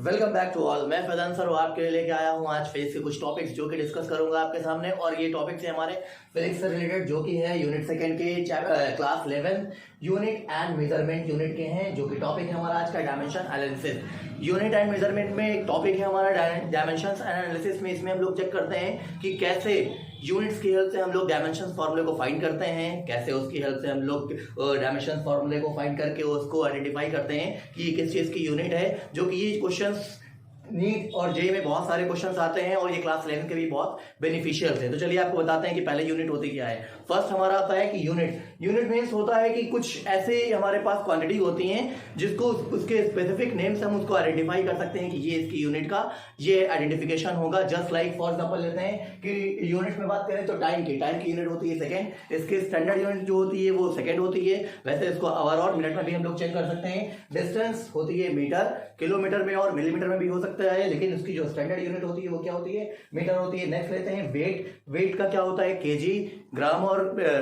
Welcome back to all. मैं Faizan sir आपके लिए लेके आया हूँ आज फिजिक्स के कुछ टॉपिक्स जो कि डिस्कस करूंगा आपके सामने। और ये टॉपिक्स है हमारे फिजिक्स से रिलेटेड जो कि है यूनिट सेकंड के class 11 unit and measurement unit के हैं। जो कि टॉपिक है हमारा आज का dimension analysis. Unit and measurement में एक टॉपिक है हमारा डायमेंशन एनालिसिस में। इसमें हम लोग चेक करते हैं कि कैसे यूनिट्स की हेल्प से हम लोग डायमेंशन फॉर्मूले को फाइंड करते हैं, कैसे उसकी हेल्प से हम लोग डायमेंशन फॉर्मूले को फाइंड करके उसको आइडेंटिफाई करते हैं कि ये किस चीज़ की यूनिट है। जो कि ये क्वेश्चंस नीट और जे में बहुत सारे क्वेश्चंस आते हैं और ये क्लास 11 के भी बहुत बेनिफिशियल थे। तो चलिए आपको बताते हैं कि पहले यूनिट होती क्या है। फर्स्ट हमारा आता है कि यूनिट मीन्स होता है कि कुछ ऐसे हमारे पास क्वांटिटी होती हैं जिसको उसके स्पेसिफिक नेम से हम उसको आइडेंटिफाई कर सकते हैं कि ये इसकी यूनिट का ये आइडेंटिफिकेशन होगा। जस्ट लाइक फॉर एग्जांपल लेते हैं कि यूनिट में बात करें तो टाइम की यूनिट होती है सेकंड। इसकी स्टैंडर्ड यूनिट जो होती है वो सेकंड होती है। वैसे इसको आवर और मिनट में भी हम लोग चेक कर सकते हैं। डिस्टेंस होती है मीटर, किलोमीटर में और मिलीमीटर में भी हो सकता है, लेकिन उसकी जो स्टैंडर्ड यूनिट होती है वो क्या होती है, मीटर होती है। नेक्स्ट लेते हैं वेट का क्या होता है, केजी, ग्राम और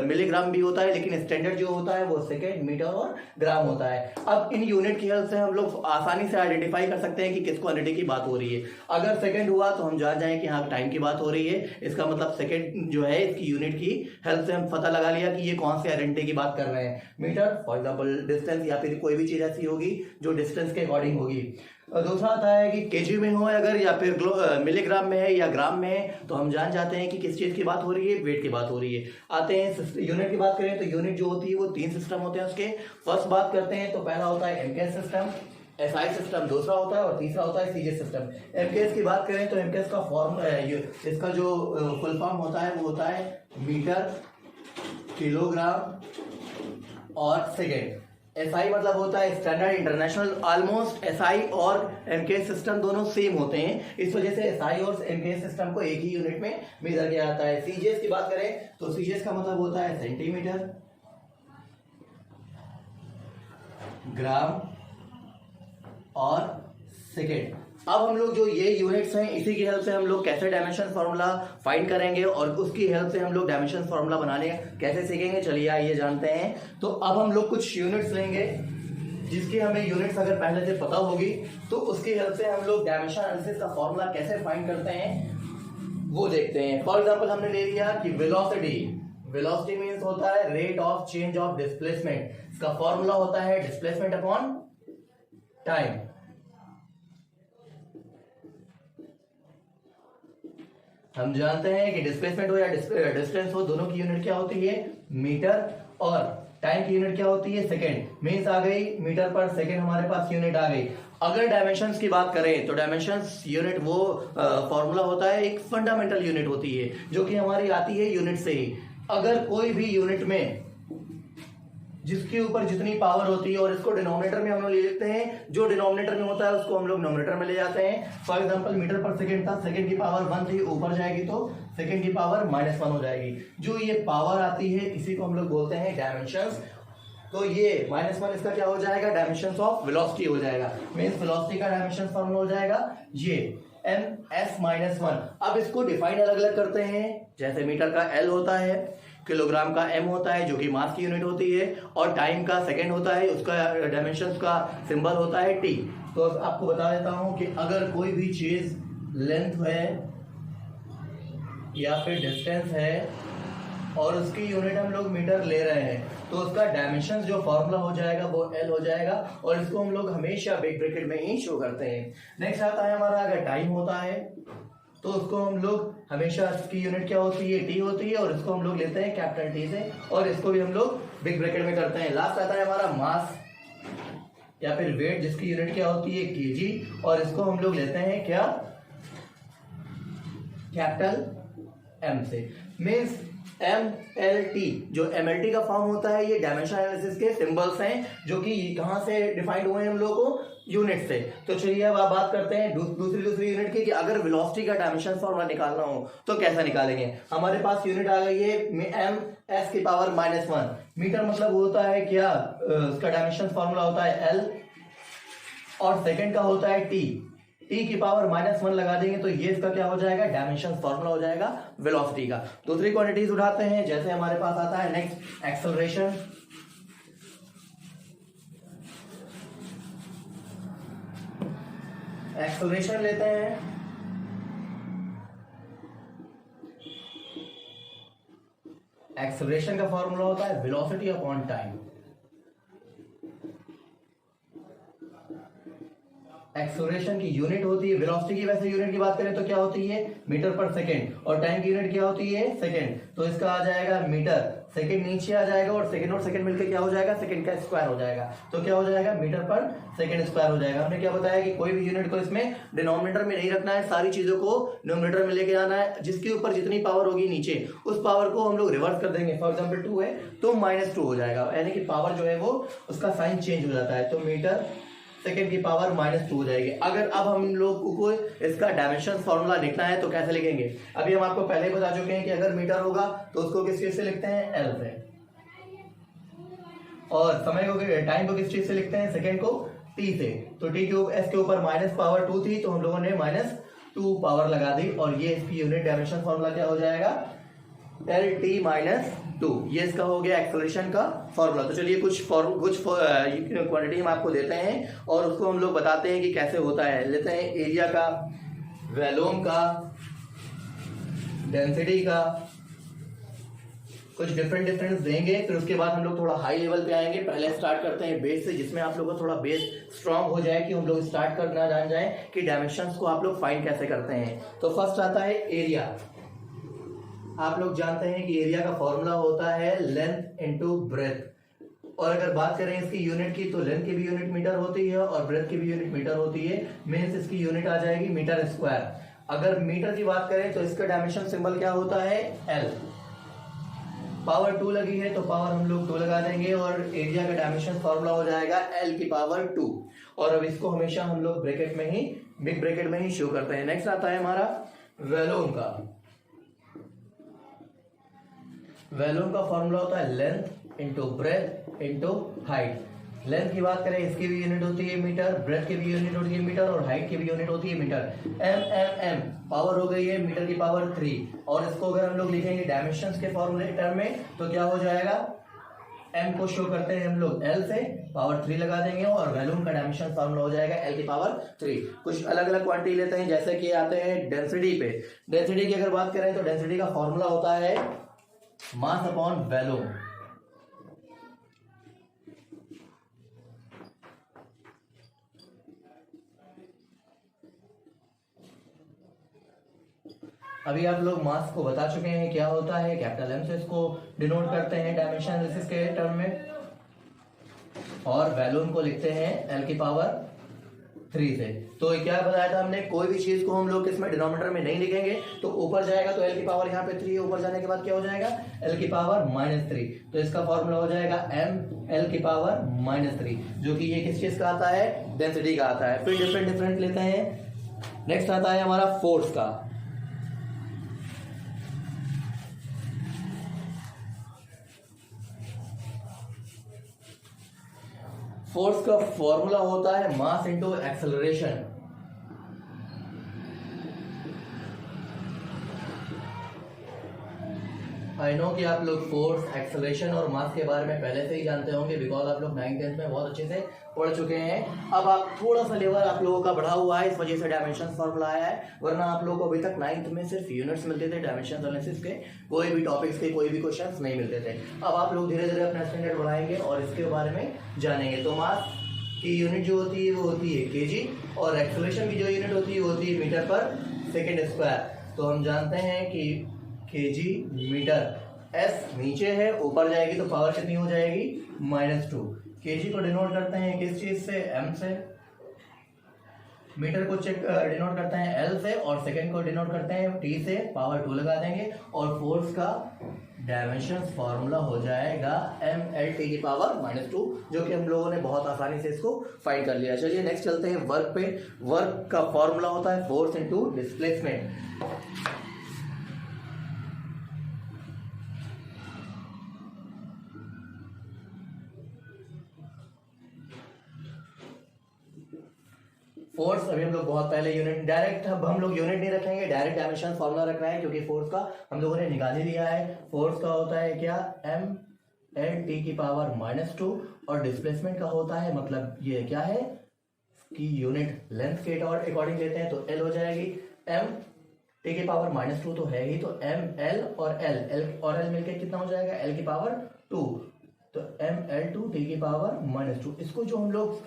मिलीग्राम भी होता है, लेकिन स्टैंडर्ड जो होता है वो सेकंड, मीटर और ग्राम होता है। अब इन यूनिट की हेल्प से हम लोग आसानी से आइडेंटिफाई कर सकते हैं कि किस क्वांटिटी की बात हो रही है। अगर सेकंड हुआ तो हम जान जाएं कि हाँ टाइम की बात हो रही है। इसका मतलब सेकंड जो है इसकी यूनिट की हेल्प से हम पता लगा लिया कि ये कौन सी आइडेंटिटी की बात कर रहे हैं। मीटर फॉर एग्जाम्पल डिस्टेंस या फिर कोई भी चीज ऐसी होगी जो डिस्टेंस के अकॉर्डिंग होगी। दूसरा आता है कि केजी में हो अगर या फिर मिलीग्राम में है या ग्राम में है तो हम जान जाते हैं कि किस चीज की बात हो रही है, वेट की बात हो रही है। आते हैं यूनिट की बात करें तो यूनिट जो होती है वो 3 सिस्टम होते हैं उसके। फर्स्ट बात करते हैं तो पहला होता है एमकेएस सिस्टम, एसआई सिस्टम दूसरा होता है और तीसरा होता है सीजीएस सिस्टम। एमकेएस की बात करें तो एमकेएस का फॉर्म इसका जो फुल फॉर्म होता है वो होता है मीटर, किलोग्राम और सेकेंड। एसआई मतलब होता है स्टैंडर्ड इंटरनेशनल। ऑलमोस्ट एसआई और एमकेएस सिस्टम दोनों सेम होते हैं, इस वजह से एसआई और एमकेएस सिस्टम को एक ही यूनिट में मेजर किया जाता है। सीजीएस की बात करें तो सीजीएस का मतलब होता है सेंटीमीटर, ग्राम और सेकेंड। अब हम लोग जो ये यूनिट्स हैं इसी की हेल्प से हम लोग कैसे डायमेंशन फॉर्मूला फाइंड करेंगे और उसकी हेल्प से हम लोग डायमेंशन फॉर्मूला बनाने कैसे सीखेंगे, चलिए आइए जानते हैं। तो अब हम लोग कुछ यूनिट्स लेंगे जिसकी हमें यूनिट्स अगर पहले से पता होगी तो उसकी हेल्प से हम लोग डायमेंशन एनालिसिस का फॉर्मूला कैसे फाइंड करते हैं वो देखते हैं। फॉर एग्जाम्पल हमने ले लिया कि वेलोसिटी मीन्स होता है rate of change of displacement. इसका फॉर्मूला होता है डिस्प्लेसमेंट अपॉन टाइम। हम जानते हैं कि डिस्प्लेसमेंट हो या डिस्टेंस हो दोनों की यूनिट क्या होती है, मीटर, और टाइम की यूनिट क्या होती है, सेकेंड। मीन्स आ गई मीटर पर सेकेंड हमारे पास यूनिट आ गई। अगर डायमेंशंस की बात करें तो डायमेंशंस यूनिट वो फॉर्मूला होता है, एक फंडामेंटल यूनिट होती है जो कि हमारी आती है यूनिट से ही। अगर कोई भी यूनिट में जिसके ऊपर जितनी पावर होती है और इसको डिनोमिनेटर में हम लोग ले लेते हैं, जो डिनोमिनेटर में होता है उसको हम लोग नोमिनेटर में ले जाते हैं। फॉर एग्जांपल मीटर पर सेकंड था, सेकंड की पावर 1 थी, ऊपर जाएगी तो सेकंड की पावर -1 हो जाएगी। जो ये पावर आती है इसी को हम लोग बोलते हैं डायमेंशंस। तो ये -1 इसका क्या हो जाएगा, डायमेंशंस ऑफ वेलोसिटी हो जाएगा। मींस वेलोसिटी का डायमेंशन फॉर्मूला हो जाएगा ये ms-1। अब इसको डिफाइन अलग अलग करते हैं, जैसे मीटर का L होता है, किलोग्राम का M होता है जो कि मास की यूनिट होती है, और टाइम का सेकंड होता है, उसका डायमेंशंस का सिंबल होता है T। तो आपको बता देता हूं कि अगर कोई भी चीज लेंथ है या फिर डिस्टेंस है और उसकी यूनिट हम लोग मीटर ले रहे हैं तो उसका डायमेंशन जो फॉर्मूला हो जाएगा वो L हो जाएगा, और इसको हम लोग हमेशा बिग ब्रैकेट में ही शो करते हैं। नेक्स्ट आता है हमारा अगर टाइम होता है तो उसको हम लोग हमेशा इसकी यूनिट क्या होती है, T होती है, और इसको हम लोग लेते हैं कैपिटल T से, और इसको भी हम लोग बिग ब्रैकेट में करते हैं। लास्ट आता है हमारा मास या फिर वेट जिसकी यूनिट क्या होती है, केजी, और इसको हम लोग लेते हैं क्या, कैपिटल M से। मीन्स MLT जो MLT का फॉर्म होता है ये डायमेंशन एनालिसिस के सिंबल्स हैं जो कि कहां से डिफाइंड हुए हैं हम लोगों को, यूनिट से। तो चलिए अब आप बात करते हैं दूसरी यूनिट की कि अगर वेलोसिटी का डायमेंशन फॉर्मूला निकालना हो तो कैसा निकालेंगे। हमारे पास यूनिट आ गई है ms की पावर -1। मीटर मतलब होता है क्या, उसका डायमेंशन फॉर्मूला होता है L, और सेकंड का होता है T की पावर -1 लगा देंगे तो ये इसका क्या हो जाएगा, डायमेंशन फॉर्मूला हो जाएगा वेलोसिटी का। दूसरी क्वांटिटीज उठाते हैं, जैसे हमारे पास आता है नेक्स्ट एक्सेलरेशन। एक्सेलरेशन लेते हैं, एक्सेलरेशन का फॉर्मूला होता है वेलोसिटी अपॉन टाइम। एक्सेलरेशन की यूनिट होती है वेलोसिटी की, वैसे यूनिट की बात करें तो क्या होती है मीटर पर सेकंड, और टाइम की यूनिट क्या होती है सेकंड, तो इसका आ जाएगा मीटर, सेकंड नीचे आ जाएगा और सेकंड मिलकर क्या हो जाएगा सेकंड का स्क्वायर हो जाएगा, तो क्या हो जाएगा मीटर पर सेकंड स्क्वायर हो जाएगा। हमने क्या बताया कि कोई भी यूनिट को इसमें डिनोमिनेटर में नहीं रखना है, सारी चीजों को डिनोमिनेटर में लेके आना है, जिसके ऊपर जितनी पावर होगी नीचे उस पावर को हम लोग रिवर्स कर देंगे। फॉर एग्जाम्पल 2 है तो -2 हो जाएगा, यानी कि पावर जो है वो उसका साइन चेंज हो जाता है, तो मीटर सेकेंड की पावर -2 हो जाएगी। अगर अब हम लोग को इसका डायमेंशन फॉर्मूला लिखना है तो कैसे लिखेंगे, अभी हम आपको पहले ही बता चुके हैं कि अगर मीटर होगा तो उसको किस चीज से लिखते हैं एल से, और समय को टाइम को किस चीज से लिखते हैं सेकेंड को टी से, तो टी के एस के ऊपर -2 थी तो हम लोगों ने -2 पावर लगा दी, और ये इसकी यूनिट डायमेंशन फॉर्मूला क्या हो जाएगा LT-2, ये इसका हो गया एक्सेलरेशन का फॉर्मूला। तो चलिए कुछ क्वांटिटी हम आपको देते हैं और उसको हम लोग बताते हैं कि कैसे होता है। लेते हैं एरिया का, वॉल्यूम का, डेंसिटी का, कुछ डिफरेंट देंगे, फिर उसके बाद हम लोग थोड़ा हाई लेवल पे आएंगे। पहले स्टार्ट करते हैं बेस से, जिसमें आप लोगों को थोड़ा बेस स्ट्रांग हो जाए कि हम लोग स्टार्ट करना जान जाए कि डायमेंशंस को आप लोग फाइंड कैसे करते हैं। तो फर्स्ट आता है एरिया। आप लोग जानते हैं कि एरिया का फॉर्मूला होता है लेंथ इनटू ब्रेथ, और अगर बात करें इसकी यूनिट की तो लेंथ की भी यूनिट मीटर होती है और ब्रेथ की भी यूनिट मीटर होती है, मींस इसकी यूनिट आ जाएगी मीटर स्क्वायर। अगर मीटर की बात करें तो इसका डायमेंशन सिंबल क्या होता है एल। पावर 2 लगी है तो पावर हम लोग 2 लगा देंगे और एरिया का डायमेंशन फॉर्मूला हो जाएगा L की पावर 2, और अब इसको हमेशा हम लोग ब्रैकेट में ही, बिग ब्रैकेट में ही शो करते हैं। नेक्स्ट आता है हमारा वॉल्यूम का। वॉल्यूम का फॉर्मूला होता है length into breadth into height. Length की बात करें इसकी भी यूनिट होती है मीटर, ब्रेथ की भी यूनिट होती है मीटर, और हाइट की भी यूनिट होती है मीटर। एम पावर हो गई है मीटर की पावर 3, और इसको अगर हम लोग लिखेंगे डायमेंशंस के फॉर्मूले टर्म में तो क्या हो जाएगा, एम को शो करते हैं हम लोग एल से, पावर 3 लगा देंगे और वॉल्यूम का डायमेंशन फॉर्मूला हो जाएगा एल की पावर 3। कुछ अलग अलग क्वांटिटी लेते हैं, जैसे कि आते हैं डेंसिटी पे। डेंसिटी की अगर बात करें तो डेंसिटी का फॉर्मूला होता है मास अपॉन वॉल्यूम। अभी आप लोग मास को बता चुके हैं क्या होता है, कैपिटल एम से इसको डिनोट करते हैं डायमेंशन एनालिसिस के टर्म में, और वॉल्यूम को लिखते हैं एल की पावर 3 से। तो क्या बताया था हमने, कोई भी चीज को हम लोग इसमें डिनोमिनेटर में नहीं लिखेंगे तो ऊपर जाएगा तो एल की पावर यहाँ पे 3 है, ऊपर जाने के बाद क्या हो जाएगा एल की पावर -3, तो इसका फॉर्मूला हो जाएगा एम एल की पावर -3, जो कि ये किस चीज का आता है डेंसिटी का आता है। फिर डिफरेंट लेते हैं। नेक्स्ट आता है हमारा फोर्स का। फोर्स का फॉर्मूला होता है mass into acceleration. I know कि आप लोग फोर्स, एक्सेलरेशन और मास के बारे में पहले से ही जानते होंगे, बिकॉज आप लोग 9th-10th में बहुत अच्छे से पढ़ चुके हैं। अब आप थोड़ा सा लेवल आप लोगों का बढ़ा हुआ है, इस वजह से डायमेंशन फॉर्मूला आया है, वरना आप लोगों को अभी तक 9th में सिर्फ यूनिट्स मिलते थे डायमेंशन एनालिसिस के, कोई भी टॉपिक्स के कोई भी क्वेश्चंस नहीं मिलते थे। अब आप लोग धीरे धीरे अपना स्टैंडर्ड बढ़ाएंगे और इसके बारे में जानेंगे। तो मास की यूनिट जो होती है वो होती है केजी, और एक्सेलरेशन की जो यूनिट होती है वो होती है मीटर पर सेकेंड स्क्वायर। तो हम जानते हैं कि केजी मीटर, एस नीचे है, ऊपर जाएगी तो पावर कितनी हो जाएगी -2। केजी को डिनोट करते हैं किस चीज से, एम से, मीटर को डिनोट करते हैं एल से, और सेकेंड को डिनोट करते हैं टी से, पावर 2 लगा देंगे, और फोर्स का डायमेंशन फॉर्मूला हो जाएगा एम एल टी की पावर -2, जो कि हम लोगों ने बहुत आसानी से इसको फाइंड कर लिया। चलिए नेक्स्ट चलते हैं वर्क पे। वर्क का फॉर्मूला होता है फोर्स इनटू डिस्प्लेसमेंट। फोर्स अभी हम लोग बहुत पहले यूनिट, डायरेक्ट अब हम लोग यूनिट नहीं रखेंगे, डायरेक्ट डायमेंशन फॉर्मूला रख रहे हैं, क्योंकि फोर्स का हम लोगों ने निकाल ही लिया है। फोर्स का होता है क्या, एम एल टी की पावर -2, और डिस्प्लेसमेंट का होता है, मतलब ये क्या है की यूनिट लेंथ के अकॉर्डिंग लेते हैं तो L हो जाएगी m टी की पावर -2 तो है ही, तो m L और L मिलकर कितना हो जाएगा L की पावर 2, तो mL2 टी की पावर -2। इसको जो हम लोग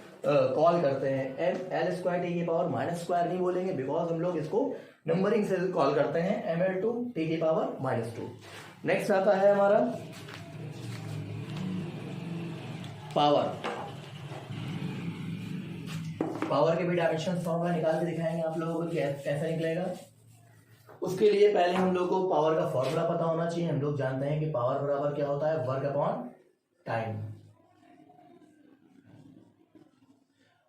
कॉल करते हैं mL² टी की पावर -2 नहीं बोलेंगे, बिकॉज हम लोग इसको नंबरिंग से कॉल करते हैं mL2 टी की पावर -2। नेक्स्ट आता है हमारा पावर के भी डायमेंशन फॉर्मूला निकाल के दिखाएंगे आप लोगों को कैसा निकलेगा। उसके लिए पहले हम लोग को पावर का फॉर्मूला पता होना चाहिए। हम लोग जानते हैं कि पावर बराबर क्या होता है, वर्क अपॉन टाइम।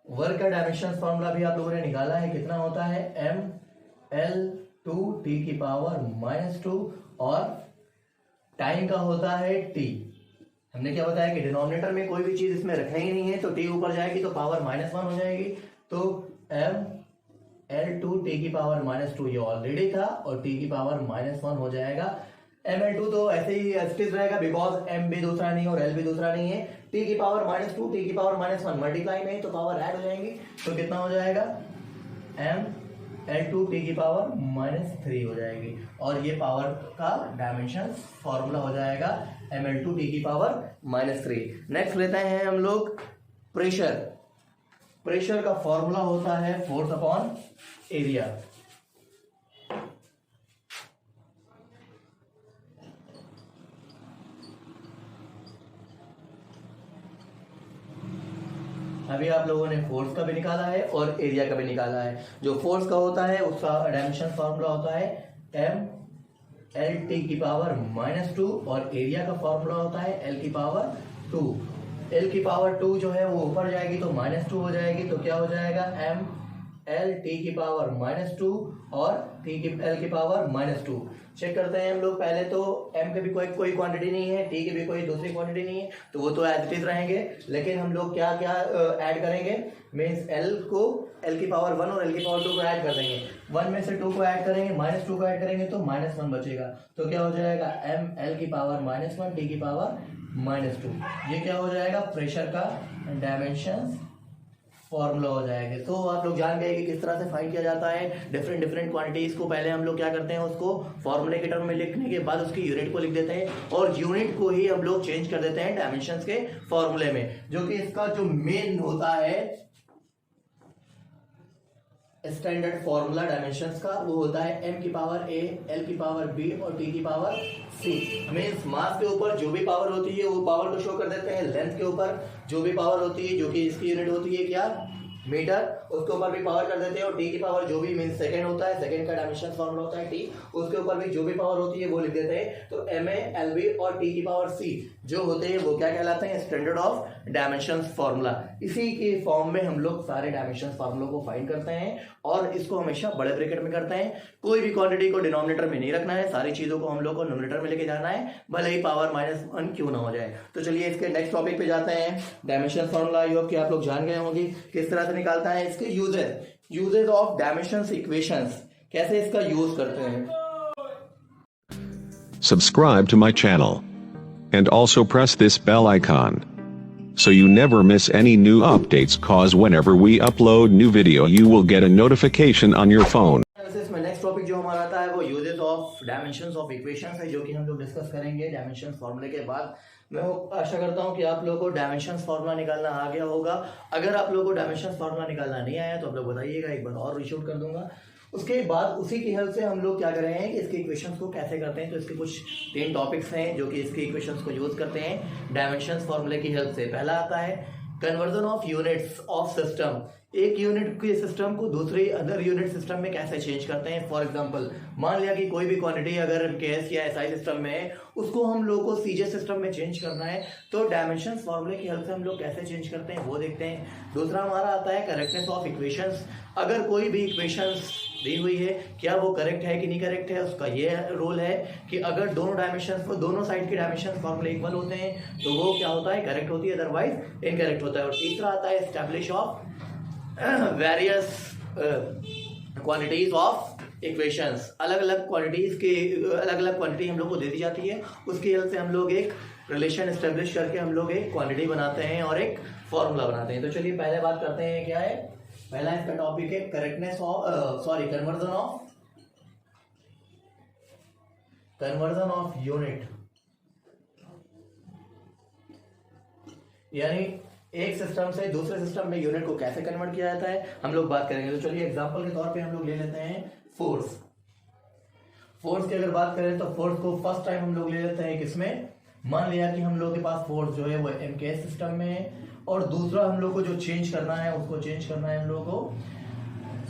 वर्क का डायमेंशन फॉर्मूला भी आप लोगों ने निकाला है, कितना होता है mL2 टी की पावर -2 और टाइम का होता है t। हमने क्या बताया कि डिनोमिनेटर में कोई भी चीज इसमें रखा ही नहीं है, तो t ऊपर जाएगी तो पावर -1 हो जाएगी, तो mL2 टी की पावर -2 ये ऑलरेडी था और t की पावर -1 हो जाएगा। mL2 तो ऐसे ही स्थिर रहेगा, बिकॉज m भी दूसरा नहीं और l भी दूसरा नहीं है। t की पावर -2 t की पावर -1 मल्टीप्लाई में तो पावर ऐड हो जाएंगी, तो कितना हो जाएगा mL2 t की पावर -3 हो जाएगी, और ये पावर का डायमेंशन फॉर्मूला हो जाएगा mL2 t की पावर -3। नेक्स्ट लेते हैं हम लोग प्रेशर। प्रेशर का फॉर्मूला होता है फोर्स अपॉन एरिया। अभी आप लोगों ने फोर्स का भी निकाला है और एरिया का भी निकाला है। जो फोर्स का होता है उसका डायमेंशन फॉर्मूला होता है mL की पावर -2 और एरिया का फॉर्मूला होता है L की पावर 2। L की पावर 2 जो है वो ऊपर जाएगी तो -2 हो जाएगी, तो क्या हो जाएगा mL की पावर -2 और L की पावर -2। चेक करते हैं हम लोग पहले, तो m के भी कोई क्वांटिटी नहीं है, t की भी कोई दूसरी क्वांटिटी नहीं है, तो वो तो एज इट इज रहेंगे। लेकिन हम लोग क्या क्या ऐड करेंगे, मीन्स L की पावर 1 और L की पावर 2 को ऐड कर देंगे। 1 में से 2 को ऐड करेंगे, -2 को ऐड करेंगे तो -1 बचेगा, तो क्या हो जाएगा mL की पावर -1 t की पावर -2। ये क्या हो जाएगा, प्रेशर का डायमेंशन फॉर्मूला हो जाएगा। तो आप लोग जान गए कि किस तरह से फाइंड किया जाता है डिफरेंट क्वांटिटीज को। पहले हम लोग क्या करते हैं, उसको फॉर्मूले के टर्म में लिखने के बाद उसकी यूनिट को लिख देते हैं, और यूनिट को ही हम लोग चेंज कर देते हैं डायमेंशंस के फॉर्मूले में। जो कि इसका जो मेन होता है स्टैंडर्ड फॉर्मूला डायमेंशंस का, वो होता है m की पावर a, L की पावर b और t की पावर c। मीन्स मास के ऊपर जो भी पावर होती है वो पावर को शो कर देते हैं। लेंथ के ऊपर जो भी पावर होती है, जो कि इसकी यूनिट होती है क्या, मीटर, उसके ऊपर भी पावर कर देते हैं। और t की पावर जो भी मीन्स सेकंड होता है, सेकंड का डायमेंशन फॉर्मूला होता है t, उसके ऊपर भी जो भी पावर होती है वो लिख देते हैं। तो ma, lb और t की पावर c जो होते हैं वो क्या कहलाते हैं, स्टैंडर्ड ऑफ डायमेंशन फॉर्मूला। इसी के फॉर्म में हम लोग सारे डायमेंशन फॉर्मूलों को फाइंड करते हैं, और इसको हमेशा बड़े ब्रैकेट में करते हैं। कोई भी क्वांटिटी को डिनोमिनेटर में नहीं रखना है, सारी चीजों को हम लोग को न्यूमरेटर में लेके जाना है, भले ही पावर -1 क्यों ना हो जाए। तो चलिए इसके नेक्स्ट टॉपिक पे जाते हैं। डायमेंशन फॉर्मूला आई होप कि आप लोग जान गए होंगे किस तरह से निकालता है। इसके यूजेस ऑफ डायमेंशन इक्वेशंस, कैसे इसका यूज करते हैं। Subscribe to my channel and also press this bell icon so you never miss any new updates, cause whenever we upload new video you will get a notification on your phone. इसमें next topic जो हमारा आता है वो uses of dimensions of equations है, जो कि हम लोग डिस्कस करेंगे डायमेंशन फॉर्मूले के बाद। मैं आशा करता हूं कि आप लोगों को डायमेंशन फॉर्मूला निकालना आ गया होगा। अगर आप लोगों को डायमेंशन फॉर्मूला निकालना नहीं आया तो आप लोग बताइएगा, एक बार और रीशूट कर दूंगा। उसके बाद उसी की हेल्प से हम लोग क्या कर रहे हैं कि इसके इक्वेशंस को कैसे करते हैं। तो इसके कुछ 3 टॉपिक्स हैं जो कि इसके इक्वेशंस को यूज करते हैं डायमेंशन फॉर्मूले की हेल्प से। पहला आता है conversion of units of system. एक यूनिट के सिस्टम को दूसरे अदर यूनिट सिस्टम में कैसे चेंज करते हैं। फॉर एग्जांपल मान लिया कि कोई भी क्वांटिटी अगर केएस या एसआई सिस्टम में है, उसको हम लोग को सीजे सिस्टम में चेंज करना है, तो डायमेंशन फॉर्मूले की हेल्प से हम लोग कैसे चेंज करते हैं वो देखते हैं। दूसरा हमारा आता है करेक्टनेस ऑफ इक्वेशंस। अगर कोई भी इक्वेशंस दी हुई है, क्या वो करेक्ट है कि नहीं करेक्ट है, उसका ये रोल है कि अगर दोनों डायमेंशन दोनों साइड के डायमेंशन फॉर्मूले इक्वल होते हैं तो वो क्या होता है, करेक्ट होती है, अदरवाइज इनकरेक्ट होता है। और तीसरा आता है establish of various quantities of equations. अलग अलग क्वांटिटीज के अलग अलग क्वांटिटी हम लोग को दे दी जाती है, उसकी हेल्प से हम लोग एक रिलेशन एस्टेब्लिश करके हम लोग एक क्वांटिटी बनाते हैं और एक फॉर्मूला बनाते हैं। तो चलिए पहले बात करते हैं क्या है पहला इसका टॉपिक है correctness of conversion of unit, यानी एक सिस्टम से दूसरे सिस्टम में यूनिट को कैसे कन्वर्ट किया जाता है हम लोग बात करेंगे। तो चलिए एग्जांपल के तौर पे हम लोग ले लेते हैं फोर्स की अगर बात करें तो फोर्स को फर्स्ट टाइम हम लोग ले लेते हैं किसमें, मान लिया कि हम लोग के पास फोर्स जो है वो एमकेएस सिस्टम में है, और दूसरा हम लोग को जो चेंज करना है उसको चेंज करना है हम लोग को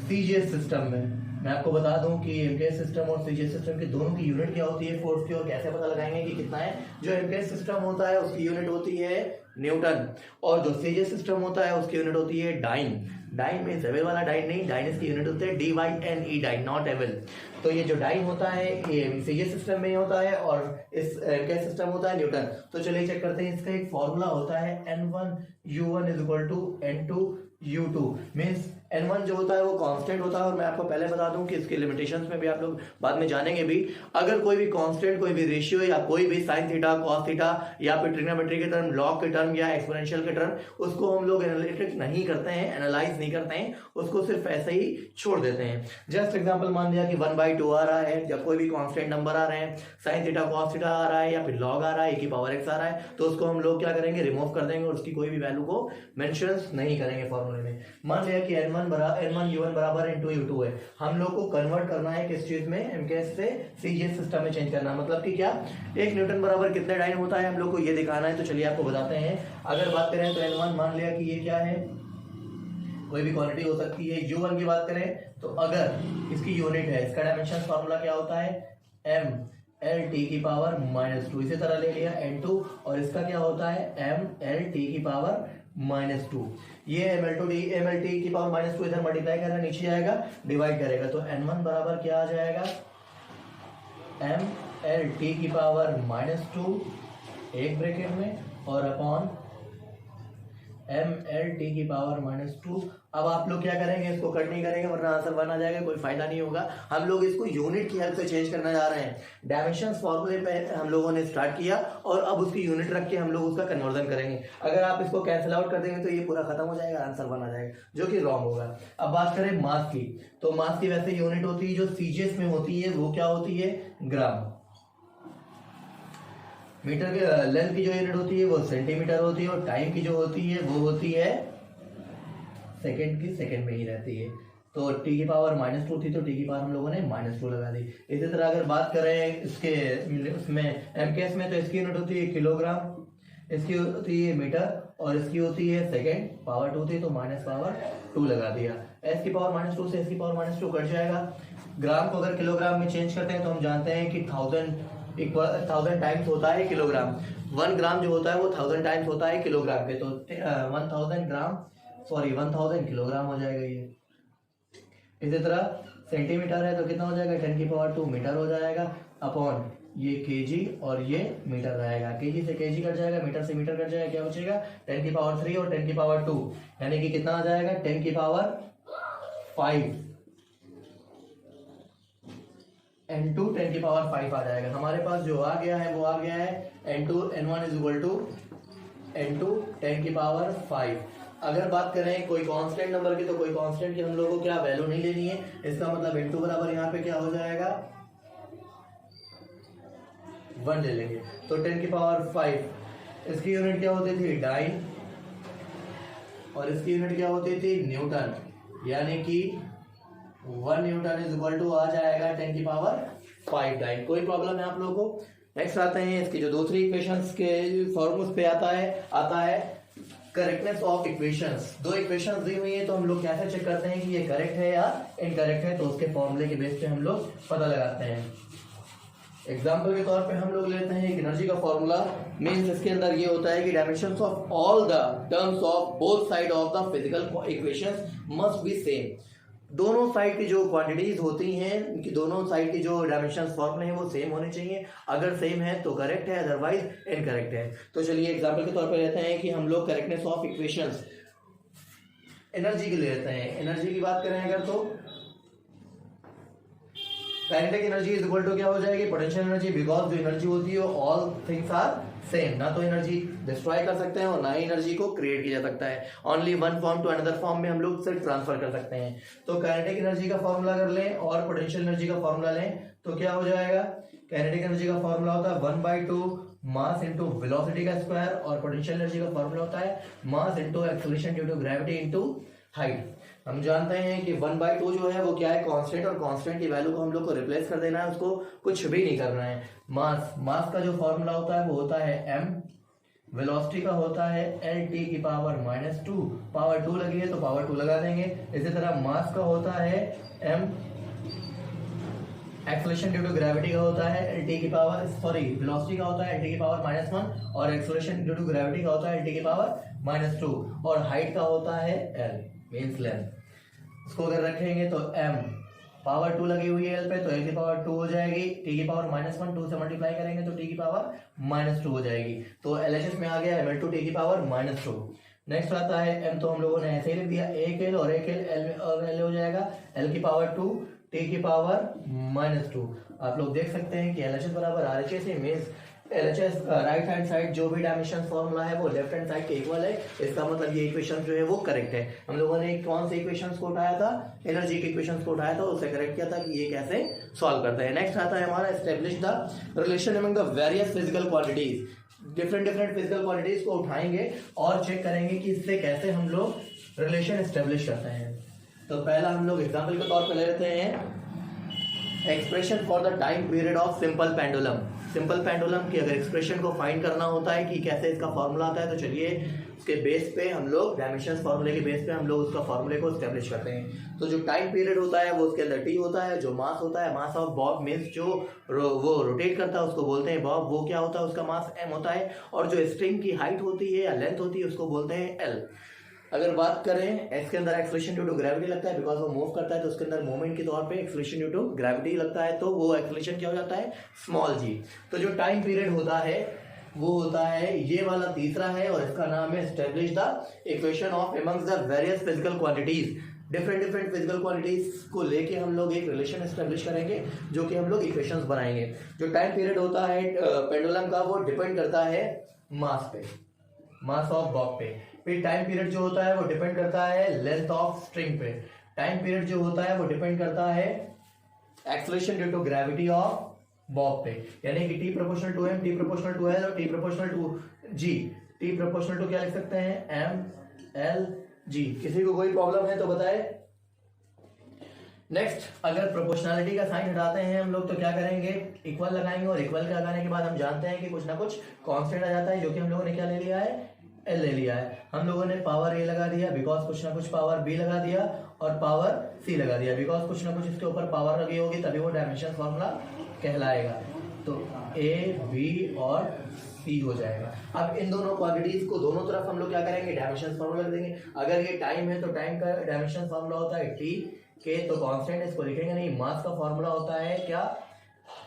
सीजीएस सिस्टम में। मैं आपको बता दूं कि एमकेएस सिस्टम और सीजीएस सिस्टम की दोनों की यूनिट क्या होती है फोर्स की, और कैसे पता लगाएंगे कि कितना है। जो एमकेएस सिस्टम होता है उसकी यूनिट होती है न्यूटन, और जो सीजीएस सिस्टम होता है उसकी यूनिट होती है डाइन। डाइन मीन्स एवल वाला डाइन नहीं, डाइन इसकी यूनिट होती है DYNE, डाइन, नॉट एवल। तो ये जो डाइन होता है ये सीजीएस सिस्टम में होता है और इस एमकेएस सिस्टम होता है न्यूटन। तो चलिए चेक करते हैं, इसका एक फॉर्मूला होता है N1U1 = N2U2, मीन्स N1 जो होता है वो कांस्टेंट होता है, और मैं आपको पहले बता दूं कि इसके लिमिटेशंस में भी आप लोग बाद में जानेंगे भी। अगर कोई भी कांस्टेंट, कोई भी रेशियो या कोई भी साइन थीटा, कॉस थीटा या फिर ट्रिग्नोमेट्री के टर्म, लॉग के टर्म या एक्सपोनेंशियल के टर्म, उसको हम लोग एनालिटिक नहीं करते हैं, एनालाइज नहीं करते हैं, उसको सिर्फ ऐसे ही छोड़ देते हैं। जस्ट एग्जांपल मान लिया कि 1/2 आ रहा है, जब कोई भी कांस्टेंट नंबर आ रहे हैं, साइन थीटा कॉस थीटा आ रहा है या फिर लॉग आ रहा है, e⁻x आ रहा है, तो उसको हम लोग क्या करेंगे, रिमूव कर देंगे और उसकी कोई भी वैल्यू को मेंशन नहीं करेंगे फॉर्मूले में। मान लिया कि N1U1 = N2U2 है, हम लोग को कन्वर्ट करना है किस चीज में, एमकेएस से सीजीएस सिस्टम में चेंज करना, मतलब कि क्या, एक न्यूटन बराबर कितने डाइन होता है हम लोग को ये दिखाना है। तो चलिए आपको बताते हैं। अगर बात करें तो N1 मान लिया कि ये क्या है, कोई भी क्वांटिटी हो सकती है। U1 की बात करें तो अगर इसकी यूनिट है, इसका डायमेंशन फॉर्मूला क्या होता है, mLT⁻²। इसी तरह ले लिया N2, और इसका क्या होता है, mLT⁻²। ये mLT⁻² इधर मल्टीप्लाई करना, नीचे आएगा, डिवाइड करेगा, तो N1 बराबर क्या आ जाएगा, mLT⁻² एक ब्रैकेट में और अपॉन mLT⁻²। अब आप लोग क्या करेंगे, इसको कट नहीं करेंगे वरना आंसर 1 आ जाएगा, कोई फायदा नहीं होगा। हम लोग इसको यूनिट की हेल्प से चेंज करना जा रहे हैं। डायमेंशंस फॉर्मूले पे हम लोगों ने स्टार्ट किया और अब उसकी यूनिट रख के हम लोग उसका कन्वर्जन करेंगे। अगर आप इसको कैंसिल आउट कर देंगे तो ये पूरा खत्म हो जाएगा, आंसर 1 आ जाएगा, जो कि रॉन्ग होगा। अब बात करें मास की, तो मास की वैसे यूनिट होती है जो सीजीएस में होती है, वो क्या होती है, ग्राम। मीटर के लेंथ की जो यूनिट होती है वो सेंटीमीटर होती है, और टाइम की जो होती है वो होती है सेकंड की, सेकंड में ही रहती है। तो T⁻² थी तो T हम लोगों ने -2 लगा दी। इसी तरह अगर बात करें इसके उसमें एमकेएस में, तो इसकी यूनिट होती है किलोग्राम, इसकी होती है मीटर, और इसकी होती है सेकंड। पावर 2 थी तो -2 लगा दिया। S⁻² से S⁻² कट जाएगा। ग्राम को अगर किलोग्राम में चेंज करते हैं तो हम जानते हैं कि 1000 टाइम्स होता है किलोग्राम। 1 ग्राम जो होता है वो 1000 टाइम्स होता है किलोग्राम के, तो 1000 किलोग्राम हो जाएगा ये। इसी तरह सेंटीमीटर है तो कितना हो जाएगा, 10⁻² मीटर हो जाएगा, अपॉन ये केजी और ये मीटर रहेगा। केजी से केजी कट जाएगा, मीटर से मीटर कट जाएगा, क्या बचेगा, 10⁻³ और 10⁻², यानी कि कितना आ जाएगा, 10⁵ N2 10⁵ आ जाएगा। हमारे पास जो आ गया है वो आ गया है N1 = N2 10⁵। अगर बात करें कोई कांस्टेंट नंबर की, तो कोई कांस्टेंट की हम लोगों को क्या वैल्यू नहीं लेनी है। इसका मतलब N2 बराबर यहाँ पे क्या हो जाएगा, 1 ले लेंगे, तो 10⁵। इसकी यूनिट क्या होती थी, डाइन, और इसकी यूनिट क्या होती थी, न्यूटन, यानी कि 1 न्यूटन = आ जाएगा 10⁵ डाइन। कोई प्रॉब्लम है आप लोगों को। नेक्स्ट आते हैं इसकी जो दूसरी इक्वेशंस के फॉर्मूले पे आता है करेक्टनेस ऑफ इक्वेशंस। 2 इक्वेशंस दी हुई है तो हम लोग कैसे चेक करते हैं कि ये करेक्ट है या इनकरेक्ट है, तो उसके फॉर्मूले के बेस पे हम लोग पता लगाते हैं। एग्जाम्पल के तौर पे हम लोग लेते हैं एक एनर्जी का फॉर्मूला, मींस इसके अंदर ये होता है कि dimensions of all the terms of both side of the physical equations must be same. दोनों साइड की जो क्वांटिटीज होती हैं, इनकी दोनों साइड की जो डायमेंशंस फॉर्मूले हैं वो सेम होने चाहिए। अगर सेम है तो करेक्ट है, अदरवाइज इनकरेक्ट है। तो चलिए एग्जांपल के तौर पर लेते हैं कि हम लोग करेक्टनेस ऑफ इक्वेशंस एनर्जी के लिए लेते हैं। एनर्जी की बात करें अगर तो kinetic energy is equal to क्या हो जाएगी, पोटेंशियल एनर्जी, बिकॉज जो एनर्जी होती है ऑल थिंग्स आर सेम, ना तो एनर्जी डिस्ट्रॉय कर सकते हैं और ना ही एनर्जी को क्रिएट किया जा सकता है। Only one form to another form में हम लोग सिर्फ ट्रांसफर कर सकते हैं। तो काइनेटिक एनर्जी का फॉर्मूला अगर लें और पोटेंशियल एनर्जी का फॉर्मूला लें तो क्या हो जाएगा? काइनेटिक एनर्जी का फॉर्मूला होता है 1/2 मास इंटू वेलोसिटी का स्क्वायर और पोटेंशियल एनर्जी का फॉर्मूला होता है mass into acceleration due to gravity into height. हम जानते हैं कि 1/2 जो है वो क्या है? कांस्टेंट, और कांस्टेंट की वैल्यू को हम लोग को रिप्लेस कर देना है, उसको कुछ भी नहीं करना है। मास का जो फॉर्मूला होता है वो होता है m, वेलोसिटी का होता है LT की पावर -2, पावर 2 लगी है तो पावर 2 लगा देंगे। इसी तरह मास का होता है m, acceleration due to gravity का होता है LT की पावर वेलोसिटी का होता है LT की पावर -1 और एक्सेलरेशन ड्यू टू ग्रेविटी का होता है LT की पावर -2 और हाइट का होता है L मींस लेंथ। इसको अगर रखेंगे तो m पावर 2 लगी हुई है L पे तो L की पावर 2 हो जाएगी, T की पावर -1 2 से मल्टीप्लाई करेंगे तो T की पावर -2 हो जाएगी। तो LHS में आ गया m × T की पावर -2। नेक्स्ट आता है m, तो हम लोगों ने ऐसे ही लिख दिया 1L और 1L L हो जाएगा L की पावर 2 T की पावर -2। आप लोग देख सकते हैं कि LHS बराबर RHS है, means LHS right hand side जो भी डायमेंशन फॉर्मूला है वो लेफ्ट हैंड साइड के इक्वल है। इसका मतलब ये इक्वेशन जो है वो करेक्ट है। हम लोगों ने कौन से इक्वेशंस को उठाया था? एनर्जी के इक्वेशंस को उठाया था, उससे करेक्ट किया था कि ये कैसे सॉल्व करते हैं। नेक्स्ट आता है हमारा establish the relation among the various physical quantities. Different physical quantities को उठाएंगे और चेक करेंगे कि इससे कैसे हम लोग रिलेशन एस्टेब्लिश करते हैं। तो पहला हम लोग एग्जाम्पल के तौर पर ले लेते हैं expression for the time period of simple pendulum. Simple pendulum की अगर एक्सप्रेशन को फाइंड करना होता है कि कैसे इसका फॉर्मूला आता है तो चलिए उसके बेस पे हम लोग डायमेंशंस फार्मूले के बेस पे हम लोग उसका फॉर्मूले को एस्टेब्लिश करते हैं। तो जो टाइम पीरियड होता है वो उसके अंदर टी होता है, जो मास होता है मास ऑफ बॉब मीन्स जो वो रोटेट करता है उसको बोलते हैं बॉब, वो क्या होता है? उसका मास m होता है। और जो स्ट्रिंग की हाइट होती है या लेंथ होती है उसको बोलते हैं l। अगर बात करें इसके अंदर एक्सेलरेशन ड्यू टू ग्रेविटी लगता है, बिकॉज वो मूव करता है तो उसके अंदर मूवमेंट के तौर पे एक्सेलरेशन ड्यू टू ग्रेविटी लगता है, तो वो एक्सेलरेशन क्या हो जाता है? Small g। तो जो टाइम पीरियड होता है वो होता है ये वाला तीसरा है और इसका नाम है establish the equation of amongst the various physical quantities. Different physical quantities को लेके हम लोग एक रिलेशन एस्टेब्लिश करेंगे जो कि हम लोग इक्वेशंस बनाएंगे। जो टाइम पीरियड होता है पेंडुलम का वो डिपेंड करता है मास पे, मास ऑफ बॉब पे। फिर टाइम पीरियड जो होता है वो डिपेंड करता है लेंथ ऑफ स्ट्रिंग पे। टाइम पीरियड जो होता है वो डिपेंड करता है acceleration due to gravity of bob पे, यानी कि T proportional to M, T proportional to L और T proportional to G। T proportional to क्या लिख सकते हैं? M L G। किसी को कोई प्रॉब्लम है तो बताए। नेक्स्ट, अगर प्रोपोर्शनलिटी का साइन हटाते हैं हम लोग तो क्या करेंगे? इक्वल लगाएंगे और इक्वल के लगाने के बाद हम जानते हैं कि कुछ ना कुछ कांस्टेंट आ जाता है, जो कि हम लोगों ने क्या ले लिया है? L ले लिया है। हम लोगों ने पावर A लगा दिया बिकॉज कुछ ना कुछ पावर B लगा दिया और पावर C लगा दिया बिकॉज कुछ ना कुछ इसके ऊपर पावर लगी होगी, तभी वो डायमेंशन फॉर्मूला कहलाएगा। तो A B और C हो जाएगा। अब इन दोनों क्वांटिटीज को दोनों तरफ हम लोग क्या करेंगे? डायमेंशन फॉर्मूला लिख देंगे। अगर ये टाइम है तो टाइम का डायमेंशन फॉर्मूला होता है T के, तो कांस्टेंट इसको लिखेंगे नहीं। मास का फॉर्मूला होता है क्या?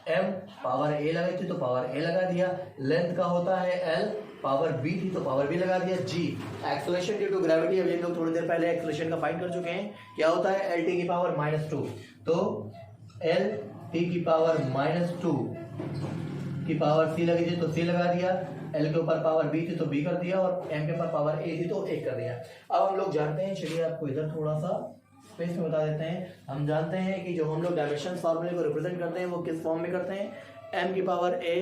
M, पावर A लगाई थी तो पावर A लगा दिया। लेंथ का होता है L, पावर B थी तो पावर B लगा दिया। G, acceleration due to gravity. अब ये लोग थोड़ी देर पहले एक्सेलरेशन का फाइंड कर चुके हैं, क्या होता है? LT की पावर -2। तो LT की पावर -2 की पावर C लगी थी तो C लगा दिया। L के ऊपर पावर B थी तो B कर दिया और M के ऊपर पावर A थी तो 1 कर दिया। अब हम लोग जानते हैं, चलिए आपको इधर थोड़ा सा स्पेस में बता देते हैं। हम जानते हैं कि जो हम लोग डायमेंशन फॉर्मूले को रिप्रेजेंट करते हैं वो किस फॉर्म में करते हैं? M की पावर A,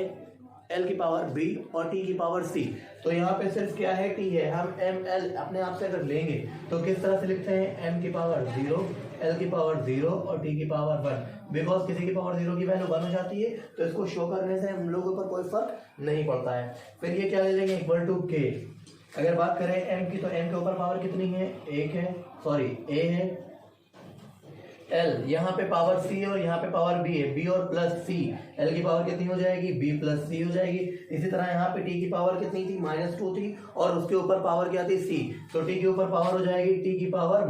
L की पावर B और T की पावर C। तो यहाँ पे सिर्फ क्या है? T है। हम M L अपने आप से अगर लेंगे तो किस तरह से लिखते हैं? M की पावर 0, L की पावर 0 और T की पावर 1। बिकॉज किसी की पावर 0 की वैल्यू 1 हो जाती है तो इसको शो करने से हम लोगों पर कोई फर्क नहीं पड़ता है। फिर ये क्या ले लेंगे? Equal to K। अगर बात करें M की तो M के ऊपर पावर कितनी है? 1 है, सॉरी A है। L यहाँ पे पावर C है और यहाँ पे पावर B है, B और प्लस C। L की पावर कितनी हो जाएगी? B प्लस C हो जाएगी। इसी तरह यहाँ पे T की पावर कितनी थी? -2 थी और उसके ऊपर पावर क्या थी? C। तो T के ऊपर पावर हो जाएगी T की पावर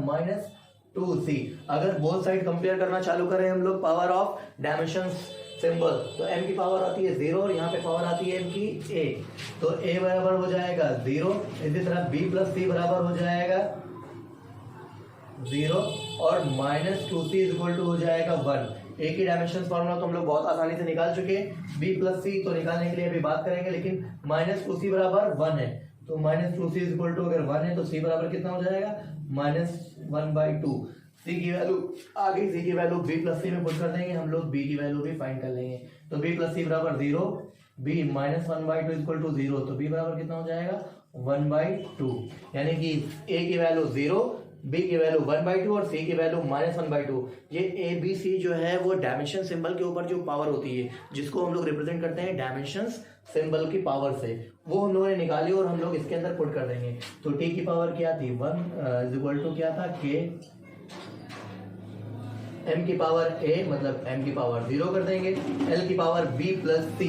-2C। अगर बोथ साइड कंपेयर करना चालू करें हम लोग पावर ऑफ डायमेंशंस सिंबल, तो M की पावर आती है 0 और यहाँ पे पावर आती है M की A। तो A बराबर हो जाएगा 0। इसी तरह B प्लस C बराबर हो जाएगा 0 और -2C इक्वल टू हो जाएगा 1। ए की डायमेंशन फॉर्मूला तो हम लोग बहुत आसानी से निकाल चुके हैं, बी प्लस सी तो निकालने के लिए अभी बात करेंगे, लेकिन -2c बराबर 1 है, तो -2c इक्वल टू अगर 1 है तो c बराबर कितना हो जाएगा -1/2। सी की वैल्यू आ गई, सी की वैल्यू बी प्लस सी में पुट कर देंगे हम लोग, बी की वैल्यू भी फाइंड कर लेंगे। तो बी प्लस सी बराबर 0, बी -1/2 इक्वल टू 0, तो बी बराबर कितना हो जाएगा 1/2, यानी कि ए की वैल्यू 0, बी की वैल्यू 1/2 और सी की वैल्यू -1/2। ये ए बी सी जो है वो डायमेंशन सिंबल के ऊपर जो पावर होती है, जिसको हम लोग रिप्रेजेंट करते हैं डायमेंशन सिंबल की पावर से, वो हम लोगों ने निकाली और हम लोग इसके अंदर पुट कर देंगे। तो टी की पावर क्या थी 1 इक्वल टू क्या था के, m की पावर a मतलब m की पावर 0 कर देंगे, l की पावर b प्लस सी,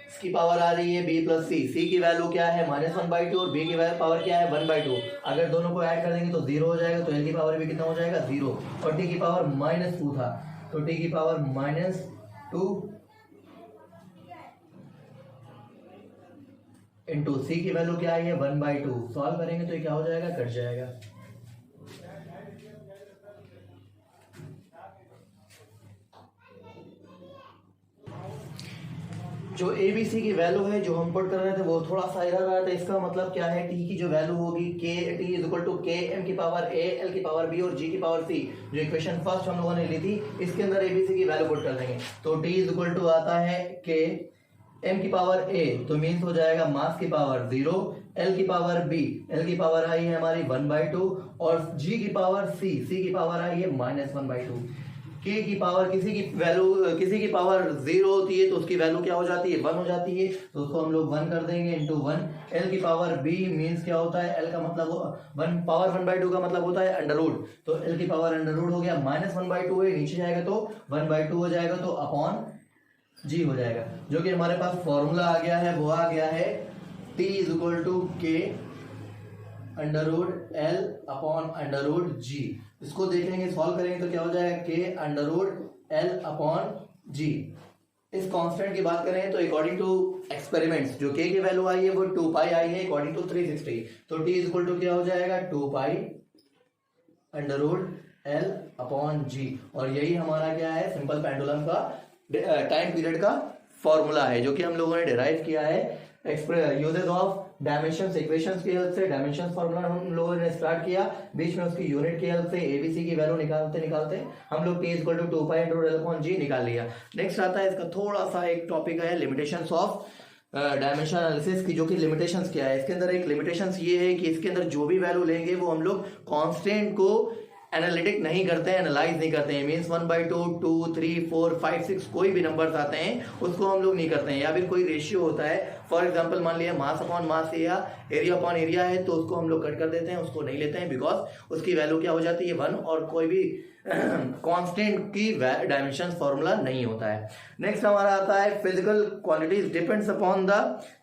इसकी पावर आ रही है b प्लस सी, c की वैल्यू क्या है -1/2 और b की पावर क्या है 1/2। अगर दोनों को ऐड कर देंगे तो 0 हो जाएगा, तो l की पावर भी कितना हो जाएगा 0, और t की पावर -2 था, तो t की पावर -2 इंटू सी की वैल्यू क्या आई है 1/2। सॉल्व करेंगे तो ये क्या हो जाएगा, कट जाएगा। जो ए बी सी की वैल्यू है जो हम पुट कर रहे थे वो थोड़ा सा एरर आ रहा था। इसका मतलब क्या है, टी की जो वैल्यू होगी के टी इज इक्वल टू के एम की पावर ए, एल की पावर बी और जी की पावर सी, जो इक्वेशन फर्स्ट हम लोगों ने ली थी, इसके अंदर ए बी सी की वैल्यू पुट कर देंगे। तो टी इज इक्वल टू आता है के एम की पावर ए, तो मीन्स हो जाएगा मास की पावर 0, एल की पावर बी, एल की पावर आई है हमारी 1/2 और जी की पावर सी, सी की पावर आई है -1/2। के की पावर किसी की पावर 0 होती है तो उसकी वैल्यू क्या हो जाती है 1 हो जाती है, तो उसको हम लोग 1 कर देंगे इंटू 1। एल की पावर बी मीन्स क्या होता है, एल का मतलब 1 पावर 1/2 का मतलब होता है अंडर रूट, तो एल की पावर अंडर रूट हो गया, -1/2 है, नीचे जाएगा तो 1/2 हो जाएगा, तो अपॉन जी हो जाएगा। जो कि हमारे पास फॉर्मूला आ गया है वो आ गया है T is equal to K under root L upon under root G. इसको देखेंगे, सॉल्व करेंगे तो क्या हो जाएगा K under root L upon G. इस कांस्टेंट की बात करें तो अकॉर्डिंग टू एक्सपेरिमेंट्स जो के की वैल्यू आई है वो 2 पाई आई है अकॉर्डिंग टू 360, तो टी इज इक्वल टू क्या हो जाएगा 2 pi under root L upon G. और यही हमारा क्या है सिंपल पेंडुलम का टाइम पीरियड का फॉर्मूला है, जो कि हम लोगों ने डिराइव किया है यूजेस ऑफ डायमेंशंस इक्वेशंस की हेल्प से। डायमेंशंस फॉर्मूला हम लोगों ने स्टार्ट किया, बीच में उसकी यूनिट की हेल्प से एबीसी की वैल्यू निकालते हम लोग T equal to 2 pi into L upon G निकाल लिया। नेक्स्ट आता है इसका थोड़ा सा एक टॉपिक है लिमिटेशंस ऑफ डायमेंशन एनालिसिस की, जो कि लिमिटेशंस क्या है। इसके अंदर एक लिमिटेशंस ये है कि इसके अंदर जो भी वैल्यू लेंगे वो हम लोग कांस्टेंट को एनालिटिक नहीं करते हैं, एनालाइज नहीं करते हैं। मीन्स 1/2, 2, 3, 4, 5, 6 कोई भी नंबर्स आते हैं उसको हम लोग नहीं करते हैं। या फिर कोई रेशियो होता है, फॉर एग्जांपल मान लिया मास अपॉन मास या एरिया अपॉन एरिया है, तो उसको हम लोग कट कर देते हैं, उसको नहीं लेते हैं, बिकॉज उसकी वैल्यू क्या हो जाती है 1 और कोई भी कांस्टेंट की डायमेंशन फॉर्मूला नहीं होता है। नेक्स्ट हमारा आता है physical quantities depends upon the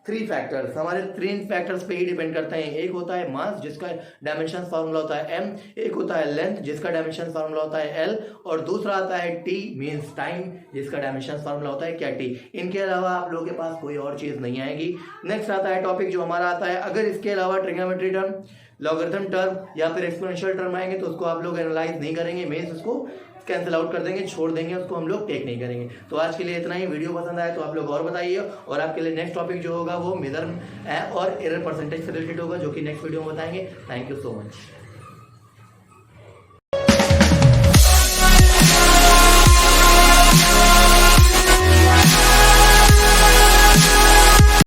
3 factors. हमारे 3 फैक्टर्स पे ही डिपेंड करते हैं। एक होता है मास जिसका डायमेंशन फॉर्मूला होता है m, एक होता है लेंथ जिसका डायमेंशन फॉर्मूला होता है l, और दूसरा आता है t मींस टाइम जिसका डायमेंशन फॉर्मूला होता है क्या t। इनके अलावा आप लोगों के पास कोई और चीज नहीं आएगी। नेक्स्ट आता है टॉपिक जो हमारा आता है, अगर इसके अलावा ट्रिग्नोमेट्री टर्म, लॉगरिथम टर्म या फिर एक्सपोनेंशियल टर्म आएंगे तो उसको आप लोग एनालाइज नहीं करेंगे, मींस उसको कैंसिल आउट कर देंगे, छोड़ देंगे, उसको हम लोग टेक नहीं करेंगे। तो आज के लिए इतना ही। वीडियो पसंद आए तो आप लोग और बताइए, और आपके लिए नेक्स्ट टॉपिक जो होगा वो मेजर और एरर परसेंटेज से रिलेटेड होगा, जो कि नेक्स्ट वीडियो में बताएंगे। Thank you so much.